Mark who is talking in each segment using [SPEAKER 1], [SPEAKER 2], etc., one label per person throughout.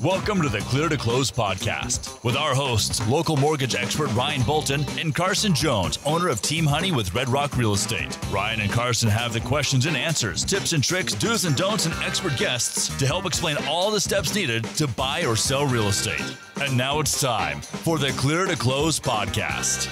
[SPEAKER 1] Welcome to the Clear to Close podcast with our hosts, local mortgage expert Ryan Bolton and Carson Jones, owner of Team Honey with Red Rock Real Estate. Ryan and Carson have the questions and answers, tips and tricks, do's and don'ts, and expert guests to help explain all the steps needed to buy or sell real estate. And now it's time for the Clear to Close podcast.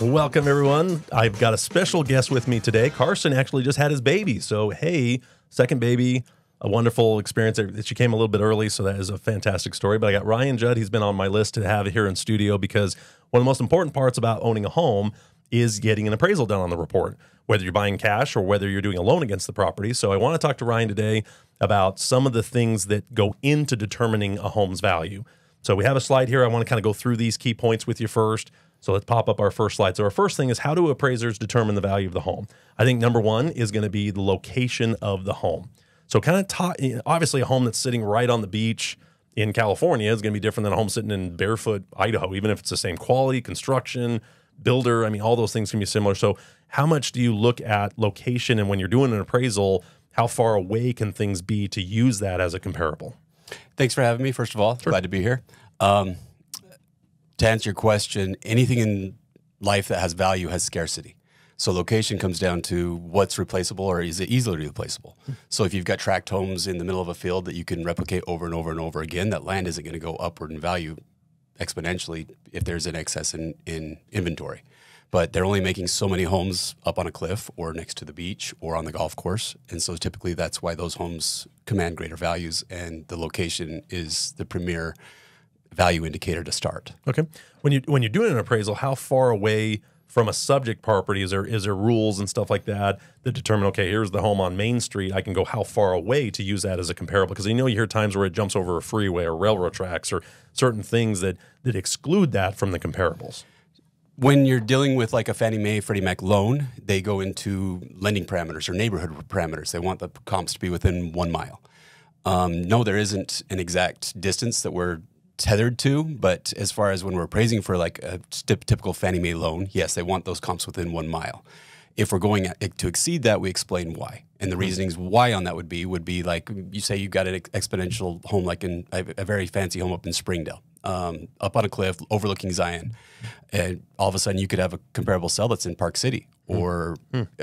[SPEAKER 2] Welcome, everyone. I've got a special guest with me today. Carson actually just had his baby. So, hey, second baby. A wonderful experience. She came a little bit early, so that is a fantastic story. But I got Ryan Judd. He's been on my list to have here in studio because one of the most important parts about owning a home is getting an appraisal done on the report, whether you're buying cash or whether you're doing a loan against the property. So I want to talk to Ryan today about some of the things that go into determining a home's value. So we have a slide here. I want to kind of go through these key points with you first. So let's pop up our first slide. So our first thing is, how do appraisers determine the value of the home? I think number one is going to be the location of the home. So kind of obviously a home that's sitting right on the beach in California is going to be different than a home sitting in Barefoot, Idaho, even if it's the same quality, construction, builder. I mean, all those things can be similar. So how much do you look at location? And when you're doing an appraisal, how far away can things be to use that as a comparable?
[SPEAKER 3] Thanks for having me, first of all. Sure. Glad to be here. To answer your question, anything in life that has value has scarcity. So location comes down to what's replaceable or is it easily replaceable. So if you've got tract homes in the middle of a field that you can replicate over and over and over again, that land isn't going to go upward in value exponentially if there's an excess in inventory. But they're only making so many homes up on a cliff or next to the beach or on the golf course. And so typically that's why those homes command greater values, and the location is the premier value indicator to start.
[SPEAKER 2] Okay. When you're doing an appraisal, how far away from a subject property is there rules and stuff like that determine, okay, here's the home on Main Street, I can go how far away to use that as a comparable? Because you hear times where it jumps over a freeway or railroad tracks or certain things that exclude that from the comparables.
[SPEAKER 3] When you're dealing with like a Fannie Mae, Freddie Mac loan, they go into lending parameters or neighborhood parameters. They want the comps to be within 1 mile. No, there isn't an exact distance that we're tethered to, but as far as when we're appraising for like a typical Fannie Mae loan, yes, they want those comps within 1 mile. If we're going to exceed that, we explain why. And the reasonings why on that would be like, you say you've got an exponential home, like in a very fancy home up in Springdale, up on a cliff overlooking Zion. And all of a sudden you could have a comparable sell that's in Park City or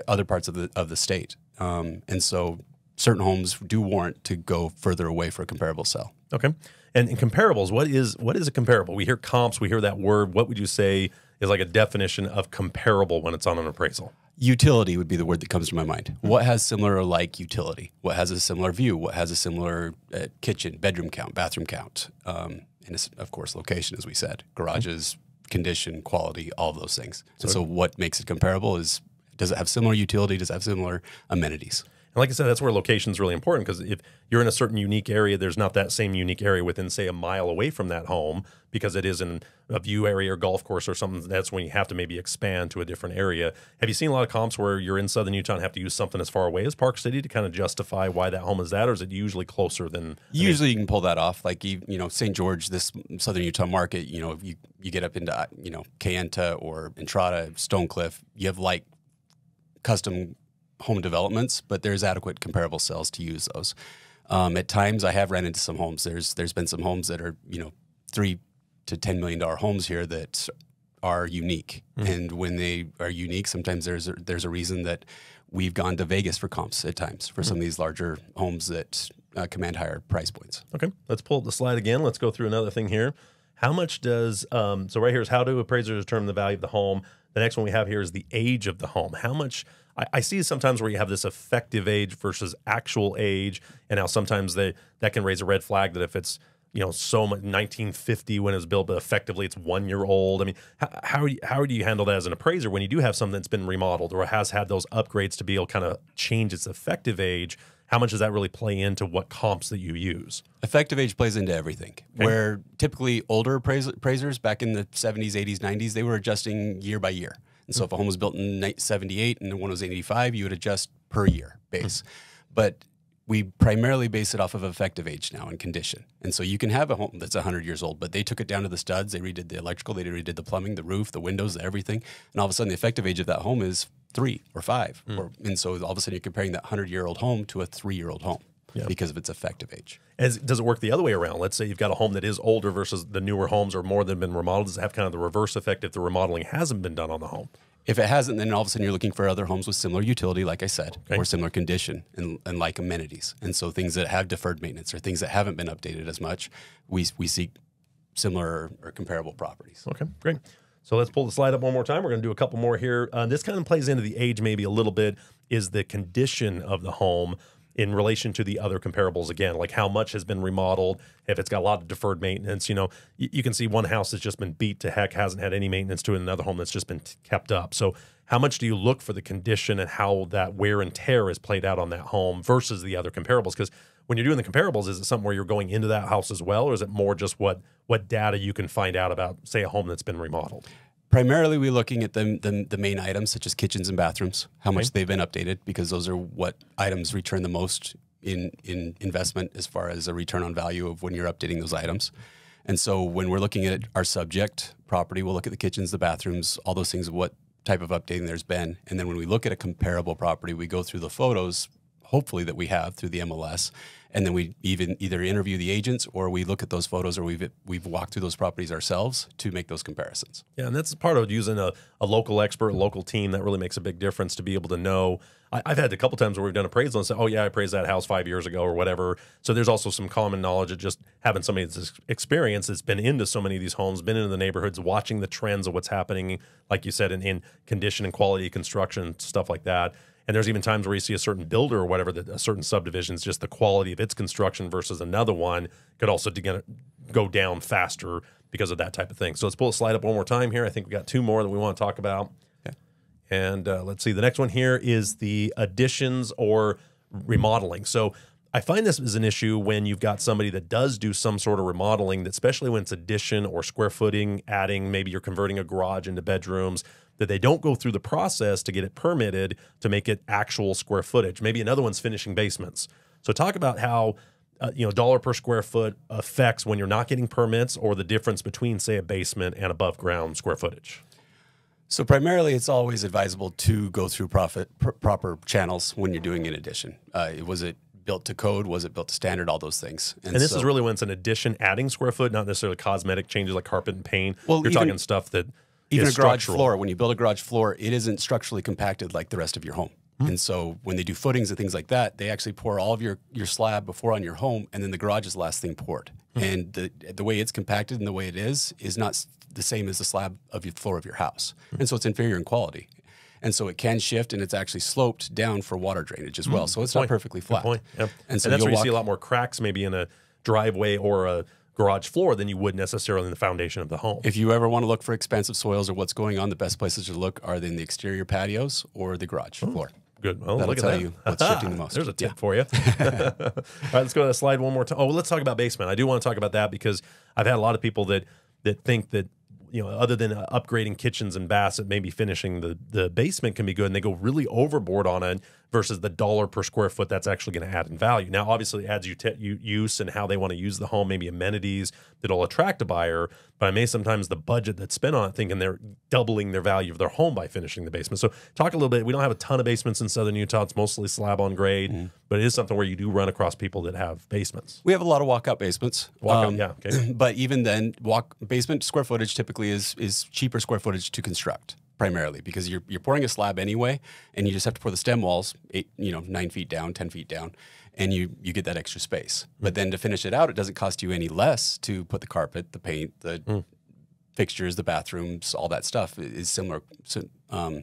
[SPEAKER 3] other parts of the state. And so certain homes do warrant to go further away for a comparable sell.
[SPEAKER 2] Okay. And in comparables, what is a comparable? We hear comps, we hear that word. What would you say is like a definition of comparable when it's on an appraisal?
[SPEAKER 3] Utility would be the word that comes to my mind. What has similar or like utility? What has a similar view? What has a similar kitchen, bedroom count, bathroom count? And of course, location, as we said, garages, condition, quality, all of those things. So what makes it comparable is, does it have similar utility? Does it have similar amenities?
[SPEAKER 2] And like I said, that's where location is really important, because if you're in a certain unique area, there's not that same unique area within, say, a mile away from that home, because it is in a view area or golf course or something. That's when you have to maybe expand to a different area. Have you seen a lot of comps where you're in southern Utah and have to use something as far away as Park City to kind of justify why that home is that, or is it usually closer than?
[SPEAKER 3] Usually you can pull that off. Like, St. George, this southern Utah market, you get up into, Kayenta or Entrada, Stonecliff, you have like custom home developments, but there's adequate comparable sales to use those. At times I have ran into some homes. There's been some homes that are, $3 to $10 million homes here that are unique. And when they are unique, sometimes there's a reason that we've gone to Vegas for comps at times for some of these larger homes that command higher price points. Okay.
[SPEAKER 2] Let's pull up the slide again. Let's go through another thing here. How much does, so right here is, how do appraisers determine the value of the home? The next one we have here is the age of the home. How much, I see sometimes where you have this effective age versus actual age, and now sometimes that can raise a red flag that if it's, so much 1950 when it was built, but effectively it's 1 year old. I mean, how do you handle that as an appraiser when you do have something that's been remodeled or has had those upgrades to be able to kind of change its effective age? How much does that really play into what comps that you use?
[SPEAKER 3] Effective age plays into everything. Okay. Where typically older appraisers back in the 70s, 80s, 90s, they were adjusting year by year. And so if a home was built in 78 and one was 85, you would adjust per year base. But we primarily base it off of effective age now and condition. And so you can have a home that's 100 years old, but they took it down to the studs, they redid the electrical, they redid the plumbing, the roof, the windows, everything. And all of a sudden the effective age of that home is 3 or 5. And so all of a sudden you're comparing that 100-year-old home to a 3-year-old home. because of its effective age.
[SPEAKER 2] Does it work the other way around? Let's say you've got a home that is older versus the newer homes or more than been remodeled. Does it have kind of the reverse effect if the remodeling hasn't been done on the home?
[SPEAKER 3] If it hasn't, then all of a sudden you're looking for other homes with similar utility, like I said, or similar condition and like amenities. And so things that have deferred maintenance or things that haven't been updated as much, we seek similar or comparable properties.
[SPEAKER 2] Okay, great. So let's pull the slide up one more time. We're going to do a couple more here. This kind of plays into the age maybe a little bit, is the condition of the home in relation to the other comparables. Again, like how much has been remodeled, if it's got a lot of deferred maintenance. You know, you can see one house that's just been beat to heck, hasn't had any maintenance to it, another home that's just been kept up. So how much do you look for the condition and how that wear and tear is played out on that home versus the other comparables? Because when you're doing the comparables, is it something where you're going into that house as well, or is it more just what data you can find out about, say, a home that's been remodeled?
[SPEAKER 3] Primarily, we're looking at the main items, such as kitchens and bathrooms, how much they've been updated, because those are what items return the most in investment as far as a return on value of when you're updating those items. And so when we're looking at our subject property, we'll look at the kitchens, the bathrooms, all those things, what type of updating there's been. And then when we look at a comparable property, we go through the photos, hopefully that we have through the MLS, and then we either interview the agents or we look at those photos, or we've walked through those properties ourselves to make those comparisons.
[SPEAKER 2] Yeah, and that's part of using a local expert, a local team. That really makes a big difference to be able to know. I've had a couple times where we've done appraisal and said, oh yeah, I appraised that house 5 years ago or whatever. So there's also some common knowledge of just having somebody that's experienced, that's been into so many of these homes, been into the neighborhoods, watching the trends of what's happening, like you said, in condition and quality of construction, stuff like that. And there's even times where you see a certain builder or whatever, that a certain subdivision is just the quality of its construction versus another one could also go down faster because of that type of thing. So let's pull the slide up one more time here. I think we got two more that we want to talk about. Okay. And let's see. The next one here is the additions or remodeling. So I find this is an issue when you've got somebody that does do some sort of remodeling, that especially when it's addition or square footing, adding, maybe you're converting a garage into bedrooms, that they don't go through the process to get it permitted to make it actual square footage. Maybe another one's finishing basements. So talk about how dollar per square foot affects when you're not getting permits, or the difference between, say, a basement and above ground square footage.
[SPEAKER 3] So primarily, it's always advisable to go through proper channels when you're doing an addition. Was it built to code? Was it built to standard? All those things.
[SPEAKER 2] And this is really when it's an addition, adding square foot, not necessarily cosmetic changes like carpet and paint. Well, you're talking stuff that
[SPEAKER 3] even
[SPEAKER 2] is
[SPEAKER 3] a garage
[SPEAKER 2] structural.
[SPEAKER 3] floor. When you build a garage floor, it isn't structurally compacted like the rest of your home. And so when they do footings and things like that, they actually pour all of your slab before on your home, and then the garage is the last thing poured. And the way it's compacted and the way it is not the same as the slab of your floor of your house. And so it's inferior in quality. And so it can shift, and it's actually sloped down for water drainage as well. So it's not perfectly flat.
[SPEAKER 2] Yep.
[SPEAKER 3] And so
[SPEAKER 2] that's where you see a lot more cracks maybe in a driveway or a garage floor than you would necessarily in the foundation of the home.
[SPEAKER 3] If you ever want to look for expansive soils or what's going on, the best places to look are in the exterior patios or the garage floor.
[SPEAKER 2] Good. Well,
[SPEAKER 3] that'll
[SPEAKER 2] look at
[SPEAKER 3] tell
[SPEAKER 2] that.
[SPEAKER 3] you what's shifting the most.
[SPEAKER 2] There's a tip for you. All right, let's go to the slide one more time. Oh, let's talk about basement. I do want to talk about that because I've had a lot of people that think that, other than upgrading kitchens and baths, that maybe finishing the basement can be good, and they go really overboard on it versus the dollar per square foot that's actually going to add in value. Now, obviously, it adds use and how they want to use the home, maybe amenities that'll attract a buyer, but sometimes the budget that's spent on it, thinking they're doubling their value of their home by finishing the basement. So talk a little bit. We don't have a ton of basements in Southern Utah. It's mostly slab on grade, but it is something where you do run across people that have basements.
[SPEAKER 3] We have a lot of walkout basements.
[SPEAKER 2] Yeah. Okay.
[SPEAKER 3] But even then, basement square footage typically is cheaper square footage to construct, primarily because you're pouring a slab anyway, and you just have to pour the stem walls 9 feet down, 10 feet down, and you get that extra space. But then to finish it out, it doesn't cost you any less to put the carpet, the paint, the fixtures, the bathrooms, all that stuff is similar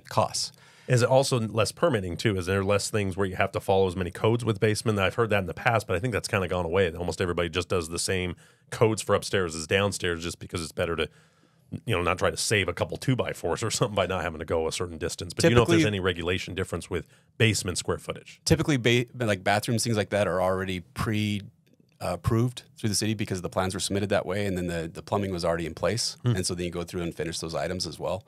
[SPEAKER 3] costs.
[SPEAKER 2] Is it also less permitting too? Is there less things where you have to follow as many codes with basement? I've heard that in the past, but I think that's kind of gone away. Almost everybody just does the same codes for upstairs as downstairs, just because it's better to not try to save a couple 2x4s or something by not having to go a certain distance. But do you know if there's any regulation difference with basement square footage?
[SPEAKER 3] Typically, like bathrooms, things like that are already approved through the city because the plans were submitted that way, and then the plumbing was already in place. And so then you go through and finish those items as well.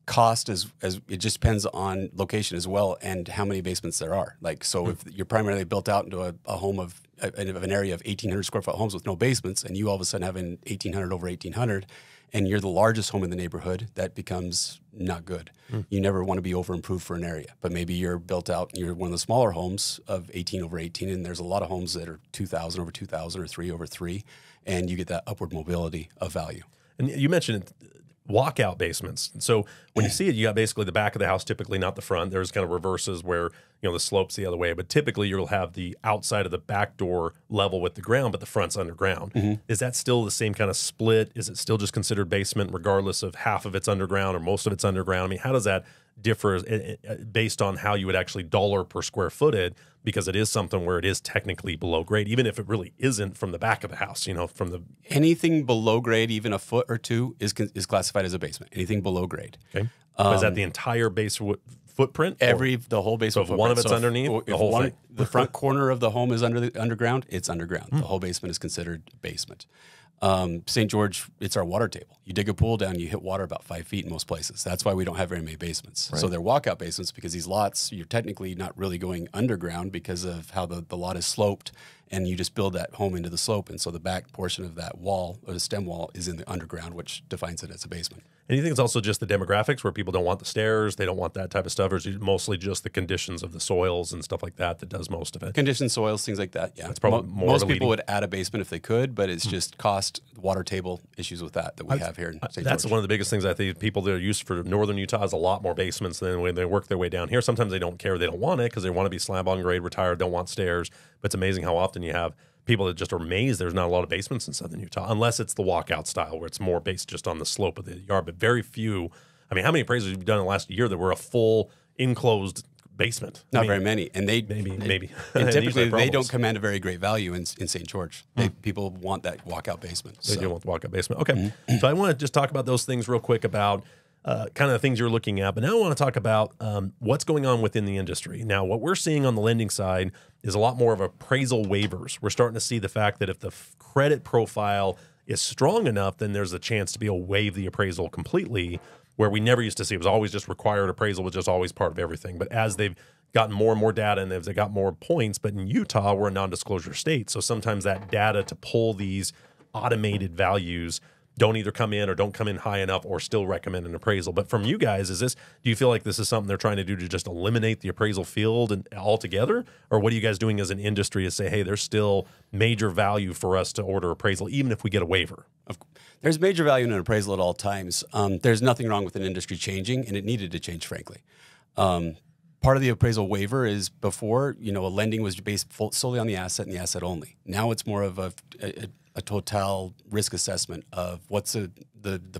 [SPEAKER 3] Cost as it just depends on location as well and how many basements there are. Like, so if you're primarily built out into a home of an area of 1,800 square foot homes with no basements, and you all of a sudden have an 1,800 over 1,800, and you're the largest home in the neighborhood, that becomes not good. You never want to be over improved for an area, but maybe you're built out, you're one of the smaller homes of 18 over 18, and there's a lot of homes that are 2,000 over 2,000 or 3 over 3, and you get that upward mobility of value.
[SPEAKER 2] And you mentioned walkout basements. So when you see it, you got basically the back of the house, typically not the front. There's kind of reverses where, you know, the slope's the other way, but typically you'll have the outside of the back door level with the ground, but the front's underground. Is that still the same kind of split? Is it still just considered basement regardless of half of it's underground or most of it's underground? I mean, how does that differ based on how you would actually dollar per square footed? Because it is something where it is technically below grade, even if it really isn't from the back of the house, you know, from the...
[SPEAKER 3] Anything below grade, even a foot or two, is classified as a basement. Anything below grade.
[SPEAKER 2] Okay. Is that the entire base footprint?
[SPEAKER 3] The whole basement.
[SPEAKER 2] So if one of it's underneath, the whole thing.
[SPEAKER 3] The front corner of the home is underground, it's underground. The whole basement is considered basement. St. George, it's our water table. You dig a pool down, you hit water about 5 feet in most places. That's why we don't have very many basements. Right. So they're walkout basements because these lots, you're technically not really going underground because of how the lot is sloped, and you just build that home into the slope. And so the back portion of that wall, or the stem wall, is in the underground, which defines it as a basement.
[SPEAKER 2] And you think it's also just the demographics where people don't want the stairs, they don't want that type of stuff, or is it mostly just the conditions of the soils and stuff like that that does most of it?
[SPEAKER 3] Conditions, soils, things like that, yeah.
[SPEAKER 2] That's probably more
[SPEAKER 3] most people would add a basement if they could, but it's just cost, water table issues with that we have here in St. George.
[SPEAKER 2] That's one of the biggest things I think people that are used for northern Utah has a lot more basements than when they work their way down here. Sometimes they don't care, they don't want it because they want to be slab on grade, retired, don't want stairs. But it's amazing how often you have people that just are amazed there's not a lot of basements in southern Utah, unless it's the walkout style where it's more based just on the slope of the yard. But very few. I mean, how many appraisals have you done in the last year that were a full enclosed basement?
[SPEAKER 3] Not very many, and
[SPEAKER 2] maybe.
[SPEAKER 3] And typically they don't command a very great value in St. George. People want that walkout basement.
[SPEAKER 2] They do want the walkout basement. Okay, so I want to just talk about those things real quick about kind of the things you're looking at. But now I want to talk about what's going on within the industry. Now, what we're seeing on the lending side is a lot more of appraisal waivers. We're starting to see the fact that if the credit profile is strong enough, then there's a chance to be able to waive the appraisal completely, where we never used to see. It was always just required appraisal was just always part of everything. But as they've gotten more and more data and as they got more points, but in Utah, we're a non-disclosure state. So sometimes that data to pull these automated values don't either come in or don't come in high enough or still recommend an appraisal. But from you guys, do you feel like this is something they're trying to do to just eliminate the appraisal field and altogether? Or what are you guys doing as an industry to say, hey, there's still major value for us to order appraisal, even if we get a waiver?
[SPEAKER 3] There's major value in an appraisal at all times. There's nothing wrong with an industry changing, and it needed to change, frankly. Part of the appraisal waiver is before, a lending was based solely on the asset and the asset only. Now it's more of a total risk assessment of what's the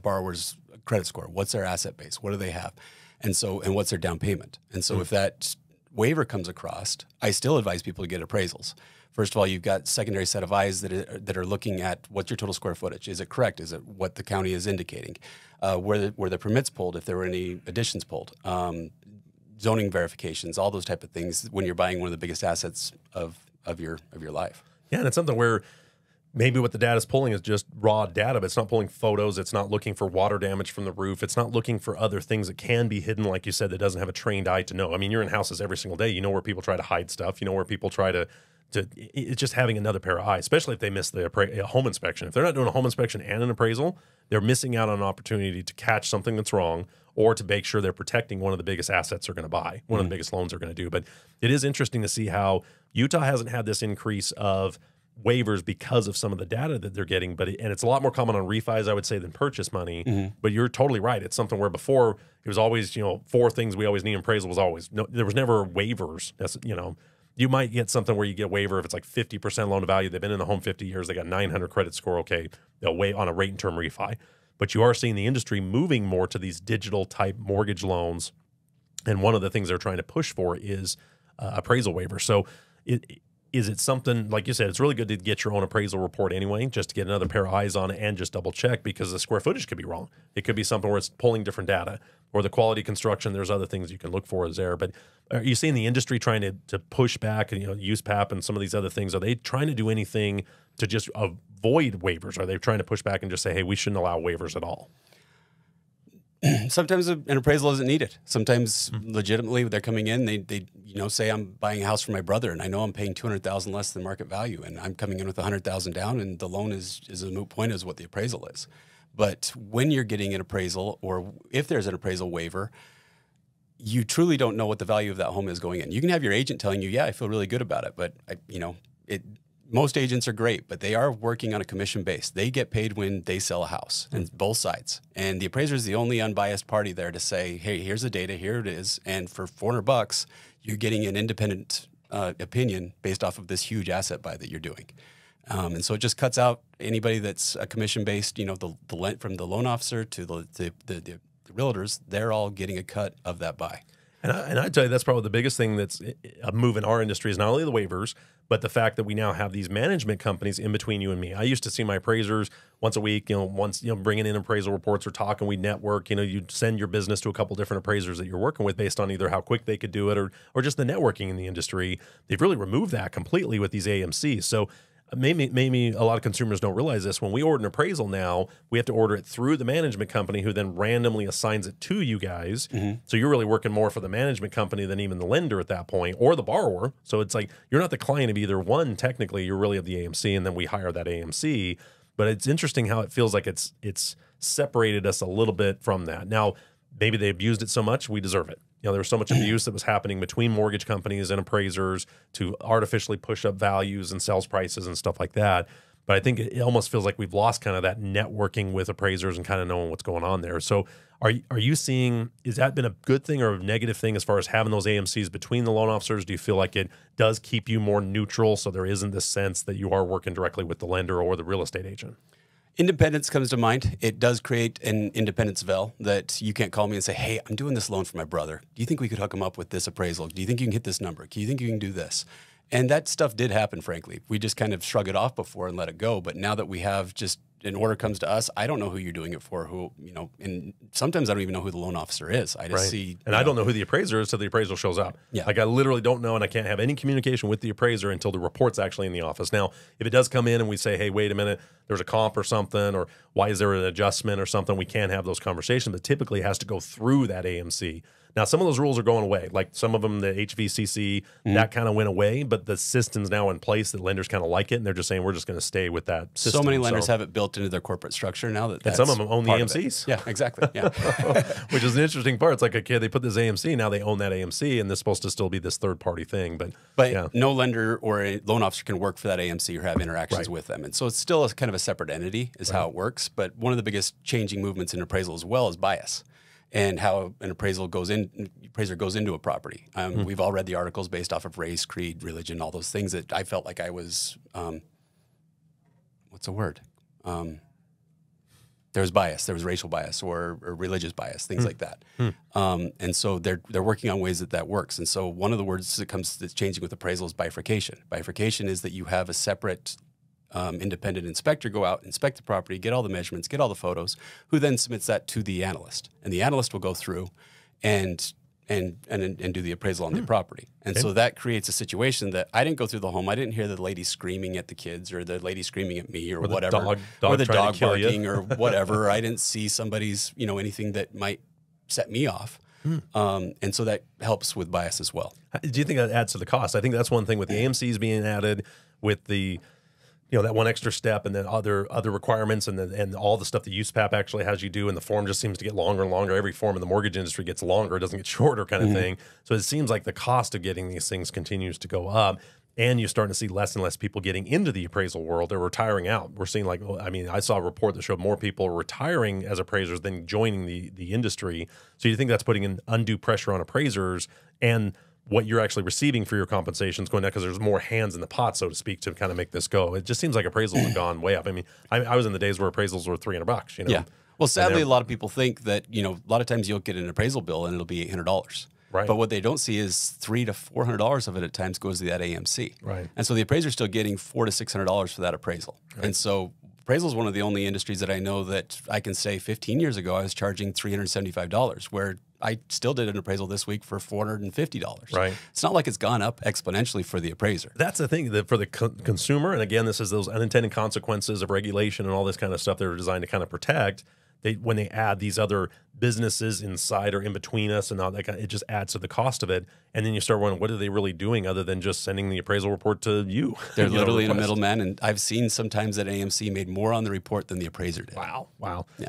[SPEAKER 3] borrower's credit score, what's their asset base, what do they have, and what's their down payment. And so if that waiver comes across, I still advise people to get appraisals. First of all, you've got secondary set of eyes that are looking at what's your total square footage. Is it correct? Is it what the county is indicating? Were the permits pulled, if there were any additions pulled? Zoning verifications, all those type of things when you're buying one of the biggest assets of your life.
[SPEAKER 2] Yeah, and it's something where maybe what the data is pulling is just raw data, but it's not pulling photos. It's not looking for water damage from the roof. It's not looking for other things that can be hidden, like you said, that doesn't have a trained eye to know. I mean, you're in houses every single day. You know where people try to hide stuff. You know where people try to it's just having another pair of eyes, especially if they miss the home inspection. If they're not doing a home inspection and an appraisal, they're missing out on an opportunity to catch something that's wrong or to make sure they're protecting one of the biggest assets they're going to buy, one of the biggest loans they're going to do. But it is interesting to see how Utah hasn't had this increase of waivers because of some of the data that they're getting, and it's a lot more common on refis, I would say, than purchase money. But you're totally right. It's something where before it was always, 4 things we always need in appraisal was always no. There was never waivers. That's, you might get something where you get a waiver if it's like 50% loan to value. They've been in the home 50 years. They got 900 credit score. Okay, they'll wait on a rate and term refi. But you are seeing the industry moving more to these digital type mortgage loans, and one of the things they're trying to push for is appraisal waiver. So is it something, like you said, it's really good to get your own appraisal report anyway, just to get another pair of eyes on it and just double check, because the square footage could be wrong. It could be something where it's pulling different data, or the quality construction. There's other things you can look for is there. But are you seeing the industry trying to push back, and USPAP and some of these other things? Are they trying to do anything to just avoid waivers? Are they trying to push back and just say, hey, we shouldn't allow waivers at all?
[SPEAKER 3] Sometimes an appraisal isn't needed. Sometimes legitimately they're coming in, they say I'm buying a house for my brother and I know I'm paying $200,000 less than market value, and I'm coming in with $100,000 down, and the loan is a moot point as what the appraisal is. But when you're getting an appraisal, or if there's an appraisal waiver, you truly don't know what the value of that home is going in. You can have your agent telling you, yeah, I feel really good about it, but most agents are great, but they are working on a commission base. They get paid when they sell a house, and both sides. And the appraiser is the only unbiased party there to say, hey, here's the data, here it is. And for $400, you're getting an independent opinion based off of this huge asset buy that you're doing. And so it just cuts out anybody that's a commission-based, from the loan officer to the realtors, they're all getting a cut of that buy.
[SPEAKER 2] And I tell you, that's probably the biggest thing that's a move in our industry is not only the waivers, but the fact that we now have these management companies in between you and me. I used to see my appraisers once a week, bringing in appraisal reports or talking, we network, you'd send your business to a couple different appraisers that you're working with based on either how quick they could do it or just the networking in the industry. They've really removed that completely with these AMCs. So maybe a lot of consumers don't realize this. When we order an appraisal now, we have to order it through the management company who then randomly assigns it to you guys. Mm-hmm. So you're really working more for the management company than even the lender at that point or the borrower. So it's like you're not the client of either one. Technically, you're really of the AMC, and then we hire that AMC. But it's interesting how it feels like it's separated us a little bit from that. Now, maybe they abused it so much, we deserve it. There was so much abuse that was happening between mortgage companies and appraisers to artificially push up values and sales prices and stuff like that. But I think it almost feels like we've lost kind of that networking with appraisers and kind of knowing what's going on there. So are you seeing, has that been a good thing or a negative thing as far as having those AMCs between the loan officers? Do you feel like it does keep you more neutral so there isn't this sense that you are working directly with the lender or the real estate agent?
[SPEAKER 3] Independence comes to mind. It does create an independence veil that you can't call me and say, hey, I'm doing this loan for my brother. Do you think we could hook him up with this appraisal? Do you think you can hit this number? Do you think you can do this? And that stuff did happen, frankly. We just kind of shrug it off before and let it go. But now that we have just an order comes to us, I don't know who you're doing it for, and sometimes I don't even know who the loan officer is. I just see.
[SPEAKER 2] And I don't know who the appraiser is until the appraisal shows up.
[SPEAKER 3] Yeah.
[SPEAKER 2] Like I literally don't know, and I can't have any communication with the appraiser until the report's actually in the office. Now, if it does come in and we say, hey, wait a minute, there's a comp or something, or why is there an adjustment or something, we can have those conversations, but typically it has to go through that AMC. Now, some of those rules are going away. Like some of them, the HVCC, that kind of went away, but the system's now in place that lenders kind of like it, and they're just saying, we're just going to stay with that system.
[SPEAKER 3] So many lenders have it built into their corporate structure now that that's
[SPEAKER 2] and some of them own the AMCs.
[SPEAKER 3] Yeah, exactly. Yeah.
[SPEAKER 2] Which is an interesting part. It's like, okay, they put this AMC, now they own that AMC, and this is supposed to still be this third-party thing. But yeah.
[SPEAKER 3] No lender or a loan officer can work for that AMC or have interactions with them. And so it's still kind of a separate entity is how it works. But one of the biggest changing movements in appraisal as well is bias. And how an appraisal goes into a property. We've all read the articles based off of race, creed, religion, all those things that I felt like I was, what's the word? There was bias. There was racial bias or religious bias, things like that. And so they're working on ways that works. And so one of the words that's changing with appraisal is bifurcation. Bifurcation is that you have a separate independent inspector go out, inspect the property, get all the measurements, get all the photos, who then submits that to the analyst. And the analyst will go through and do the appraisal on the property. And so that creates a situation that I didn't go through the home. I didn't hear the lady screaming at the kids or the lady screaming at me or whatever. Or the dog barking or whatever. I didn't see somebody's, anything that might set me off. And so that helps with bias as well.
[SPEAKER 2] Do you think that adds to the cost? I think that's one thing with the AMCs being added, with the that one extra step, and then other requirements, and all the stuff that USPAP actually has you do, and the form just seems to get longer and longer. Every form in the mortgage industry gets longer; it doesn't get shorter, kind of thing. So it seems like the cost of getting these things continues to go up, and you're starting to see less and less people getting into the appraisal world. They're retiring out. We're seeing I saw a report that showed more people are retiring as appraisers than joining the industry. So you think that's putting an undue pressure on appraisers and what you're actually receiving for your compensation is going down because there's more hands in the pot, so to speak, to kind of make this go. It just seems like appraisals have gone way up. I mean, I was in the days where appraisals were $300.
[SPEAKER 3] Yeah. Well, sadly, a lot of people think that a lot of times you'll get an appraisal bill and it'll be $800.
[SPEAKER 2] Right.
[SPEAKER 3] But what they don't see is $300 to $400 of it at times goes to that AMC.
[SPEAKER 2] Right.
[SPEAKER 3] And so the appraiser's still getting $400 to $600 for that appraisal. Right. And so appraisal is one of the only industries that I know that I can say 15 years ago I was charging $375, where I still did an appraisal this week for $450.
[SPEAKER 2] Right.
[SPEAKER 3] It's not like it's gone up exponentially for the appraiser.
[SPEAKER 2] That's the thing, that for the consumer, and again, this is those unintended consequences of regulation and all this kind of stuff that are designed to kind of protect. when they add these other businesses inside or in between us and all that, it just adds to the cost of it. And then you start wondering, what are they really doing other than just sending the appraisal report to you?
[SPEAKER 3] They're literally a middleman. And I've seen sometimes that AMC made more on the report than the appraiser did.
[SPEAKER 2] Wow.
[SPEAKER 3] Yeah.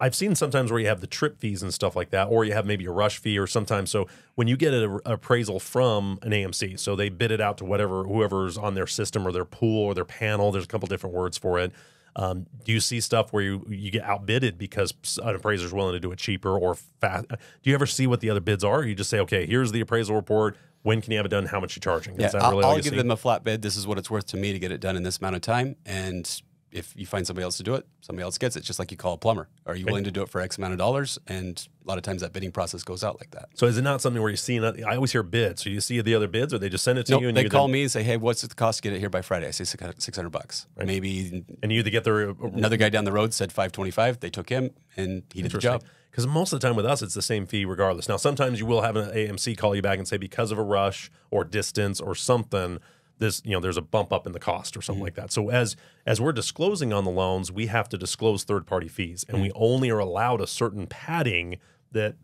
[SPEAKER 2] I've seen sometimes where you have the trip fees and stuff like that, or you have maybe a rush fee or sometimes. So when you get an appraisal from an AMC, so they bid it out to whoever's on their system or their pool or their panel, there's a couple different words for it. Do you see stuff where you get outbidded because an appraiser is willing to do it cheaper or fast? Do you ever see what the other bids are? Or you just say, okay, here's the appraisal report. When can you have it done? How much are you charging?
[SPEAKER 3] Yeah, I'll give them a flat bid. This is what it's worth to me to get it done in this amount of time. And if you find somebody else to do it, somebody else gets it, just like you call a plumber. Are you willing to do it for X amount of dollars? And a lot of times that bidding process goes out like that.
[SPEAKER 2] So is it not something where you see, I always hear bids. So you see the other bids or they just send it to you? And
[SPEAKER 3] they call me and say, hey, what's the cost to get it here by Friday? I say $600. Right. Maybe.
[SPEAKER 2] And you either get
[SPEAKER 3] another guy down the road said $525. They took him and he did the job.
[SPEAKER 2] Because most of the time with us, it's the same fee regardless. Now, sometimes you will have an AMC call you back and say, because of a rush or distance or something, there's a bump up in the cost or something like that. So as we're disclosing on the loans, we have to disclose third-party fees, and we only are allowed a certain padding that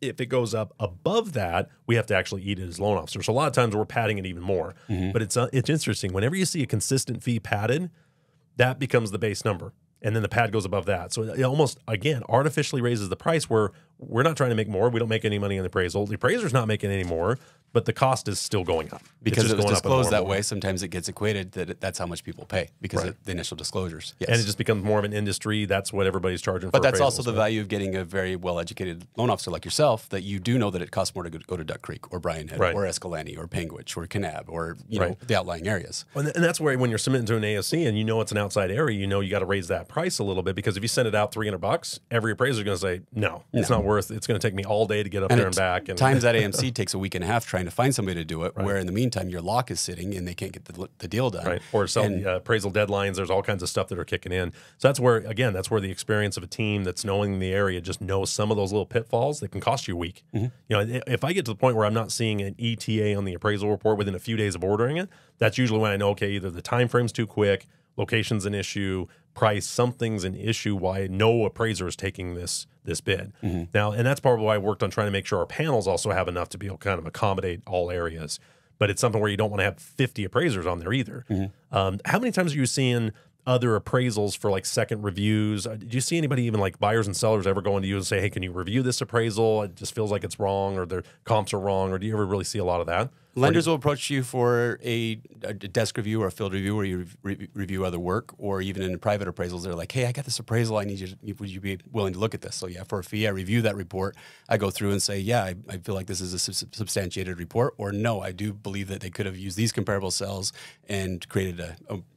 [SPEAKER 2] if it goes up above that, we have to actually eat it as loan officers. So a lot of times we're padding it even more. But it's interesting. Whenever you see a consistent fee padded, that becomes the base number. And then the pad goes above that. So it almost, again, artificially raises the price where we're not trying to make more. We don't make any money on the appraisal. The appraiser's not making any more, but the cost is still going up.
[SPEAKER 3] Because it was disclosed that way, sometimes it gets equated that that's how much people pay because of the initial disclosures. Yes.
[SPEAKER 2] And it just becomes more of an industry. That's what everybody's charging for.
[SPEAKER 3] But that's also the value of getting a very well-educated loan officer like yourself, that you do know that it costs more to go to Duck Creek or Bryan Head or Escalante or Panguitch or Kanab or know the outlying areas.
[SPEAKER 2] And that's where when you're submitting to an ASC and you know it's an outside area, you got to raise that price a little bit, because if you send it out $300, every appraiser is going to say, no, it's not worth it. It's going to take me all day to get up there and back. And
[SPEAKER 3] times that AMC takes a week and a half trying to find somebody to do it, where in the meantime your lock is sitting and they can't get the deal done.
[SPEAKER 2] Right. Or some appraisal deadlines. There's all kinds of stuff that are kicking in. So that's where the experience of a team that's knowing the area just knows some of those little pitfalls that can cost you a week. If I get to the point where I'm not seeing an ETA on the appraisal report within a few days of ordering it, that's usually when I know, okay, either the time frame's too quick, location's an issue, price, something's an issue why no appraiser is taking this bid. Now, and that's probably why I worked on trying to make sure our panels also have enough to be able to kind of accommodate all areas. But it's something where you don't want to have 50 appraisers on there either. How many times are you seeing other appraisals for like second reviews? Do you see anybody, even like buyers and sellers, ever going to you and say, hey, can you review this appraisal? It just feels like it's wrong, or their comps are wrong. Or do you ever really see a lot of that?
[SPEAKER 3] Lenders will approach you for a desk review or a field review where you review other work, or even in private appraisals, they're like, hey, I got this appraisal. I need you. Would you be willing to look at this? So yeah, for a fee, I review that report. I go through and say, yeah, I feel like this is a substantiated report, or no, I do believe that they could have used these comparable cells and created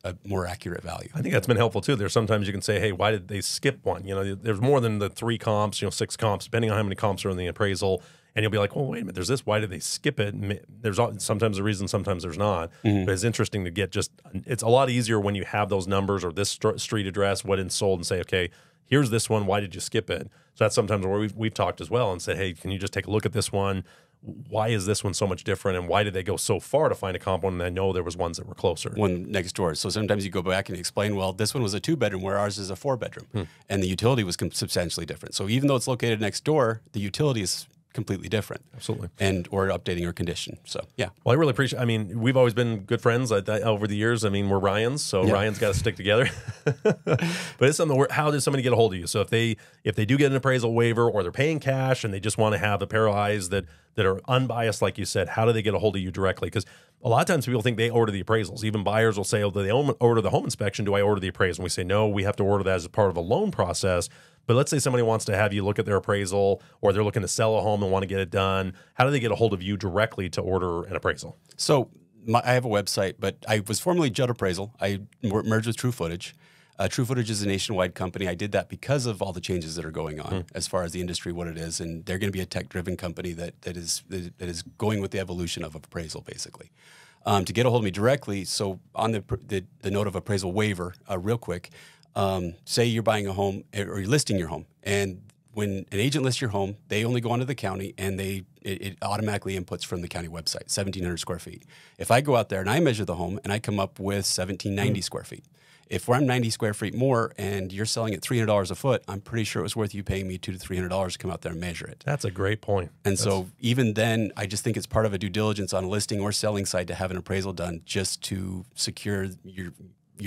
[SPEAKER 3] a more accurate value.
[SPEAKER 2] I think that's been helpful too. There's sometimes you can say, hey, why did they skip one? There's more than the 3 comps, 6 comps, depending on how many comps are in the appraisal. And you'll be like, well, wait a minute, there's this. Why did they skip it? And there's sometimes a reason, sometimes there's not. But it's interesting to get it's a lot easier when you have those numbers or this street address, what it's sold, and say, okay, here's this one. Why did you skip it? So that's sometimes where we've talked as well and said, hey, can you just take a look at this one? Why is this one so much different? And why did they go so far to find a comp one? And I know there was ones that were closer.
[SPEAKER 3] One next door. So sometimes you go back and explain, well, this one was a 2-bedroom where ours is a 4-bedroom. And the utility was substantially different. So even though it's located next door, the utility is completely different.
[SPEAKER 2] Absolutely.
[SPEAKER 3] And or updating or condition. So yeah.
[SPEAKER 2] Well, I really appreciate, we've always been good friends over the years. We're Ryans, so Ryan's got to stick together. But it's something where, how does somebody get a hold of you? So if they do get an appraisal waiver, or they're paying cash and they just want to have a pair of eyes that are unbiased, like you said, how do they get a hold of you directly? Because a lot of times people think they order the appraisals. Even buyers will say, oh, do they order the home inspection? Do I order the appraisal? And we say, no, we have to order that as a part of a loan process. But let's say somebody wants to have you look at their appraisal, or they're looking to sell a home and want to get it done. How do they get a hold of you directly to order an appraisal?
[SPEAKER 3] So I have a website, but I was formerly Judd Appraisal. I merged with True Footage. True Footage is a nationwide company. I did that because of all the changes that are going on as far as the industry, what it is, and they're going to be a tech-driven company that is going with the evolution of appraisal, basically. To get a hold of me directly, so on the note of appraisal waiver, real quick, say you're buying a home or you're listing your home, and when an agent lists your home, they only go onto the county and it automatically inputs from the county website, 1,700 square feet. If I go out there and I measure the home and I come up with 1,790 square feet, If I'm 90 square feet more and you're selling at $300 a foot, I'm pretty sure it was worth you paying me $200 to $300 to come out there and measure it.
[SPEAKER 2] That's a great point.
[SPEAKER 3] And so even then, I just think it's part of a due diligence on a listing or selling side to have an appraisal done just to secure your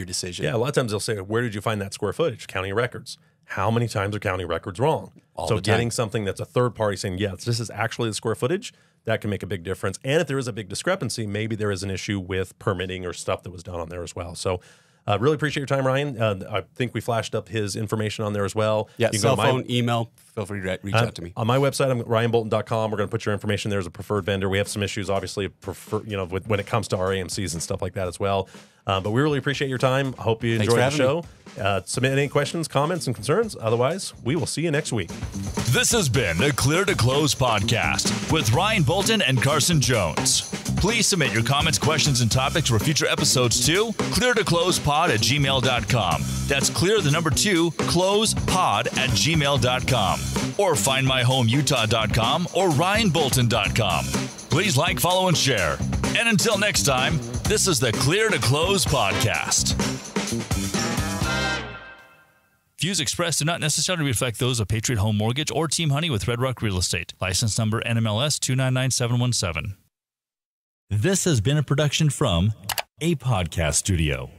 [SPEAKER 3] decision.
[SPEAKER 2] Yeah, a lot of times they'll say, where did you find that square footage? County records. How many times are county records wrong? So getting something that's a third party saying, yes, this is actually the square footage, that can make a big difference. And if there is a big discrepancy, maybe there is an issue with permitting or stuff that was done on there as well. So really appreciate your time, Ryan. I think we flashed up his information on there as well.
[SPEAKER 3] Yeah, cell phone, email, feel free to reach out to me.
[SPEAKER 2] On my website, I'm ryanbolton.com. We're going to put your information there as a preferred vendor. We have some issues, obviously, when it comes to our AMCs and stuff like that as well. But we really appreciate your time. I hope you enjoyed the show. Submit any questions, comments, and concerns. Otherwise, we will see you next week.
[SPEAKER 1] This has been the Clear to Close podcast with Ryan Bolton and Carson Jones. Please submit your comments, questions, and topics for future episodes to cleartoclosepod@gmail.com. That's cleartoclosepod@gmail.com. Or find myhomeutah.com or ryanbolton.com. Please like, follow, and share. And until next time, this is the Clear to Close podcast. Views expressed do not necessarily reflect those of Patriot Home Mortgage or Team Honey with Red Rock Real Estate. License number NMLS 299717. This has been a production from a podcast studio.